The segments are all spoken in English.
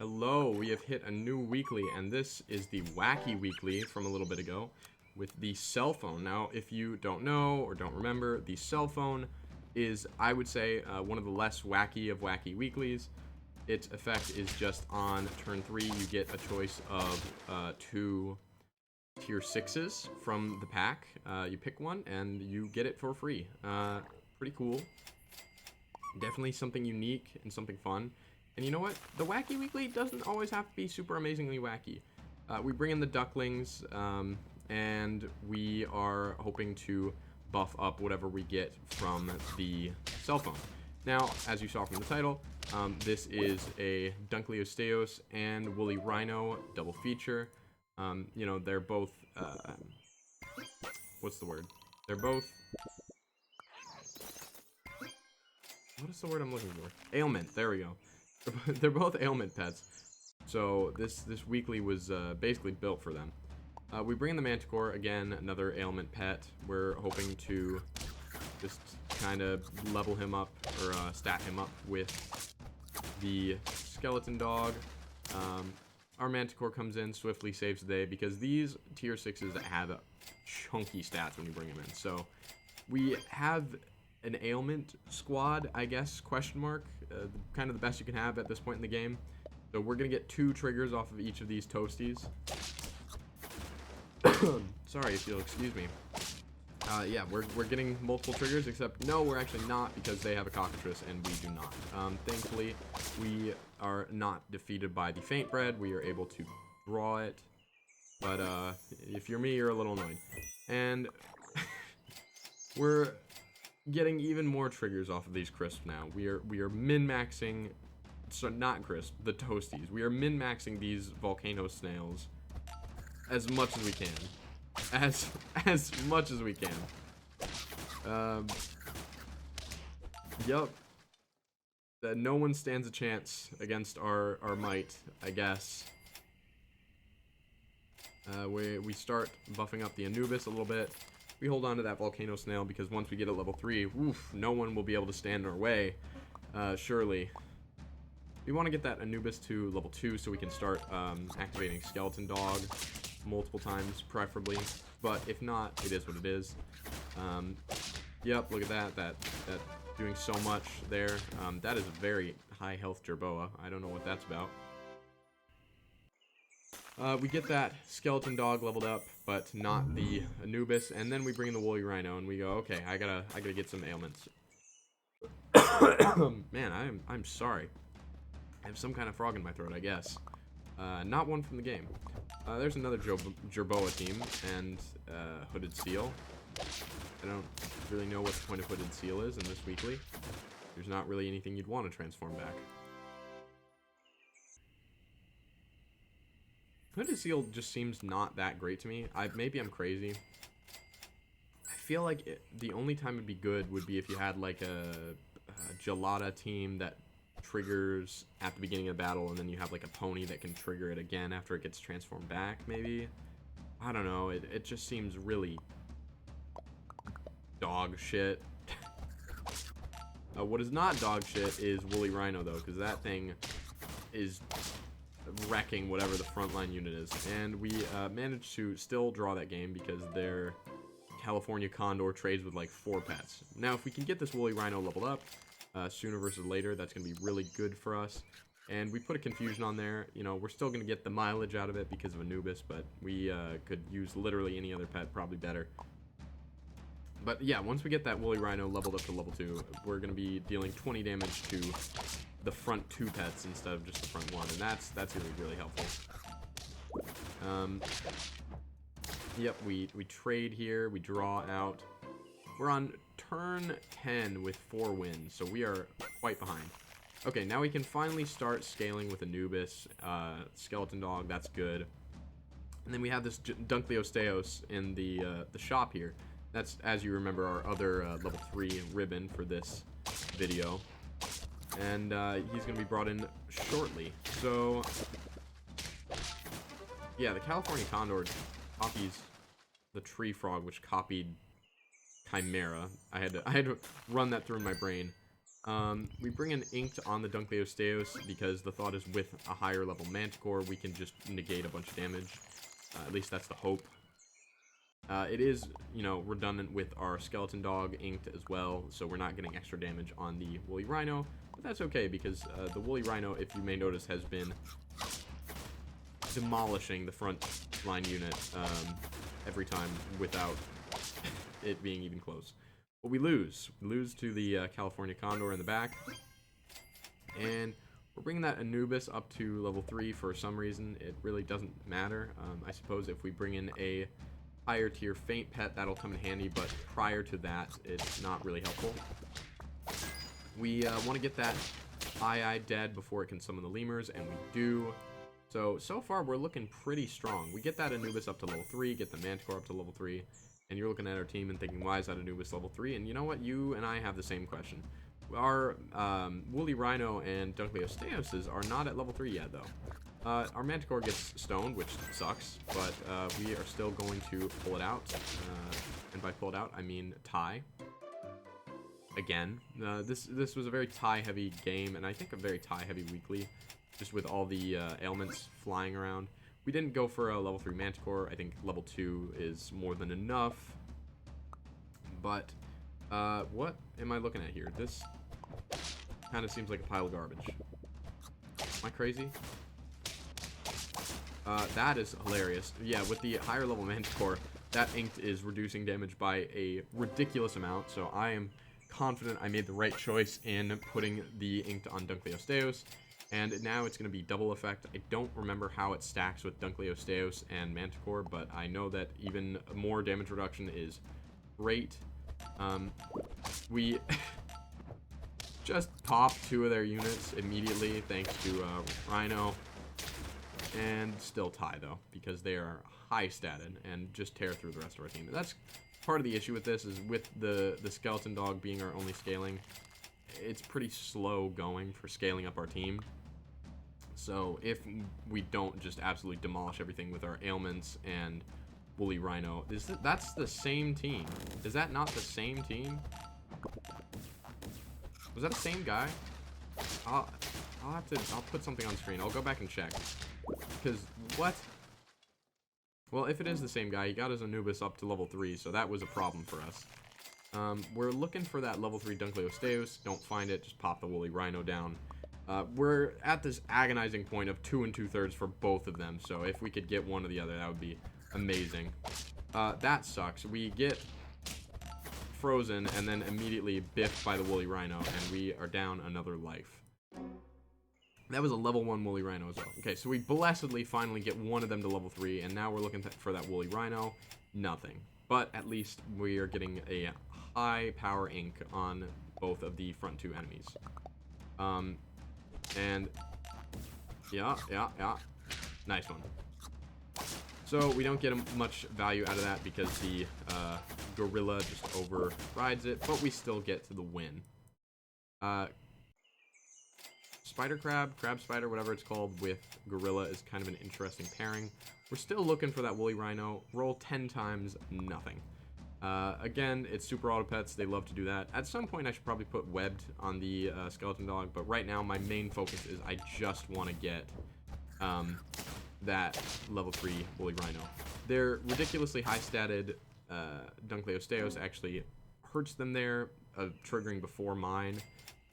Hello, we have hit a new weekly, and this is the wacky weekly from a little bit ago with the cell phone. Now, if you don't know or don't remember, the cell phone is, I would say, one of the less wacky of wacky weeklies. Its effect is just on turn 3, you get a choice of 2 tier 6s from the pack. You pick one, and you get it for free. Pretty cool. Definitely something unique and something fun. And you know what? The Wacky Weekly doesn't always have to be super amazingly wacky. We bring in the ducklings, and we are hoping to buff up whatever we get from the cell phone. Now, as you saw from the title, this is a Dunkleosteus and woolly Rhino double feature. You know, they're both, what's the word? They're both... What is the word I'm looking for? Ailment, there we go. They're both ailment pets, so this weekly was basically built for them. We bring in the Manticore, again, another ailment pet. We're hoping to just kind of level him up, or stat him up with the skeleton dog. Our Manticore comes in, swiftly saves the day, because these tier 6s have chunky stats when you bring them in. So we have an ailment squad, I guess, question mark, kind of the best you can have at this point in the game. So we're gonna get 2 triggers off of each of these toasties. Sorry if you'll excuse me. Yeah, we're getting multiple triggers, except no, we're actually not, because they have a cockatrice and we do not. Thankfully, we are not defeated by the faint bread. We are able to draw it, but if you're me, you're a little annoyed. And we're getting even more triggers off of these crisps now. We are min-maxing, so not crisp, the toasties. We are min-maxing these volcano snails as much as we can. As much as we can. Yup. No one stands a chance against our might, I guess. We start buffing up the Anubis a little bit. We hold on to that volcano snail, because once we get at level 3, woof, no one will be able to stand in our way, surely. We want to get that Anubis to level 2 so we can start activating Skeleton Dog multiple times, preferably. But if not, it is what it is. Yep, look at that. That doing so much there. That is a very high health Jerboa. I don't know what that's about. We get that Skeleton Dog leveled up, but not the Anubis, and then we bring in the woolly Rhino, and we go, okay, I gotta get some ailments. Man, I'm sorry. I have some kind of frog in my throat, I guess. Not one from the game. There's another Jerboa team, and Hooded Seal. I don't really know what the point of Hooded Seal is in this weekly. There's not really anything you'd want to transform back. Hooded Seal just seems not that great to me. Maybe I'm crazy. I feel like the only time it'd be good would be if you had like a Gelada team that triggers at the beginning of the battle, and then you have like a pony that can trigger it again after it gets transformed back, maybe. I don't know. It just seems really dog shit. What is not dog shit is Woolly Rhino, though, because that thing is wrecking whatever the frontline unit is. And we managed to still draw that game because their California Condor trades with like 4 pets. Now, if we can get this Woolly Rhino leveled up sooner versus later, that's going to be really good for us. And we put a confusion on there. You know, we're still going to get the mileage out of it because of Anubis, but we could use literally any other pet, probably better. But yeah, once we get that Woolly Rhino leveled up to level 2, we're going to be dealing 20 damage to the front 2 pets instead of just the front 1, and that's going to be really helpful. Yep, we trade here, we draw out. We're on turn 10 with 4 wins, so we are quite behind. Okay, now we can finally start scaling with Anubis, Skeleton Dog, that's good. And then we have this Dunkleosteus in the shop here. That's, as you remember, our other level 3 ribbon for this video. And he's going to be brought in shortly. So, yeah, the California Condor copies the Tree Frog, which copied Chimera. I had to run that through my brain. We bring in Inked on the Dunkleosteus because the thought is with a higher level Manticore, we can just negate a bunch of damage. At least that's the hope. It is, you know, redundant with our Skeleton Dog Inked as well, so we're not getting extra damage on the Woolly Rhino. But that's okay, because the Woolly Rhino, if you may notice, has been demolishing the front line unit every time without it being even close. But we lose. We lose to the California Condor in the back. And we're bringing that Anubis up to level 3 for some reason. It really doesn't matter. I suppose if we bring in a higher tier Faint Pet, that'll come in handy, but prior to that, it's not really helpful. We want to get that Eye dead before it can summon the lemurs, and we do. So far, we're looking pretty strong. We get that Anubis up to level 3, get the Manticore up to level 3, and you're looking at our team and thinking, why is that Anubis level 3? And you know what? You and I have the same question. Our Woolly Rhino and Dunkleosteus are not at level 3 yet, though. Our Manticore gets stoned, which sucks, but we are still going to pull it out. And by pull it out, I mean tie. Again, this was a very tie-heavy game, and I think a very tie-heavy weekly, just with all the ailments flying around. We didn't go for a level 3 Manticore. I think level 2 is more than enough. But, what am I looking at here? This kind of seems like a pile of garbage. Am I crazy? That is hilarious. Yeah, with the higher level Manticore, that Inked is reducing damage by a ridiculous amount, so I am confident I made the right choice in putting the Inked on Dunkleosteus. And now it's going to be double effect. I don't remember how it stacks with Dunkleosteus and Manticore, but I know that even more damage reduction is great. We just popped 2 of their units immediately thanks to Rhino. And still tie, though, because they are high statted and just tear through the rest of our team. That's part of the issue with this, is with the Skeleton Dog being our only scaling, it's pretty slow going for scaling up our team. So if we don't just absolutely demolish everything with our ailments and Woolly Rhino, that's the same team. Is that not the same team? Was that the same guy? I'll put something on screen. I'll go back and check. Because, what? Well, if it is the same guy, he got his Anubis up to level 3, so that was a problem for us. We're looking for that level 3 Dunkleosteus. Don't find it, just pop the Woolly Rhino down. We're at this agonizing point of 2 2/3 for both of them, so if we could get one or the other, that would be amazing. That sucks. We get frozen and then immediately biffed by the Woolly Rhino, and we are down another life. That was a level 1 Woolly Rhino as well. Okay, so we blessedly finally get one of them to level 3, and now we're looking for that Woolly Rhino. Nothing. But at least we are getting a high power ink on both of the front 2 enemies. And yeah. Nice one. So we don't get much value out of that because the gorilla just overrides it, but we still get to the win. Spider Crab, Crab Spider, whatever it's called, with Gorilla is kind of an interesting pairing. We're still looking for that Woolly Rhino. Roll 10 times, nothing. Again, it's Super Auto Pets. They love to do that. At some point, I should probably put Webbed on the Skeleton Dog, but right now, my main focus is I just want to get that level 3 Woolly Rhino. Their ridiculously high-statted Dunkleosteus actually hurts them there, triggering before mine.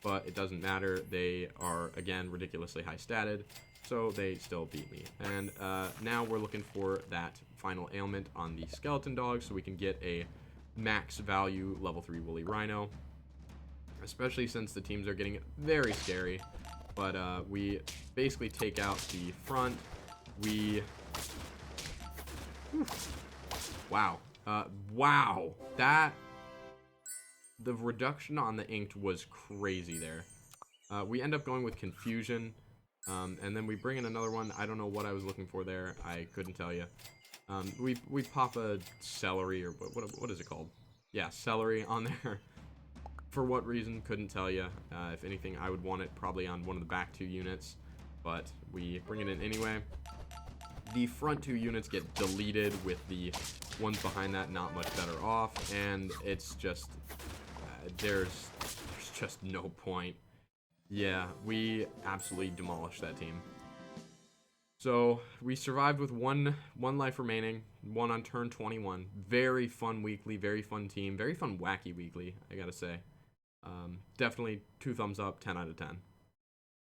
But it doesn't matter. They are, again, ridiculously high-statted, so they still beat me. And now we're looking for that final ailment on the Skeleton Dog so we can get a max value level 3 Woolly Rhino, especially since the teams are getting very scary. But we basically take out the front. We... Wow. Wow. That... The reduction on the Inked was crazy there. We end up going with Confusion, and then we bring in another one. I don't know what I was looking for there. I couldn't tell you. We pop a Celery, or what is it called? Yeah, Celery on there. For what reason, couldn't tell you. If anything, I would want it probably on one of the back 2 units, but we bring it in anyway. The front 2 units get deleted with the ones behind that not much better off, and it's just... there's just no point. Yeah, we absolutely demolished that team. So we survived with one life remaining, one on turn 21. Very fun weekly, very fun team, very fun wacky weekly, I gotta say. Definitely 2 thumbs up, 10 out of 10.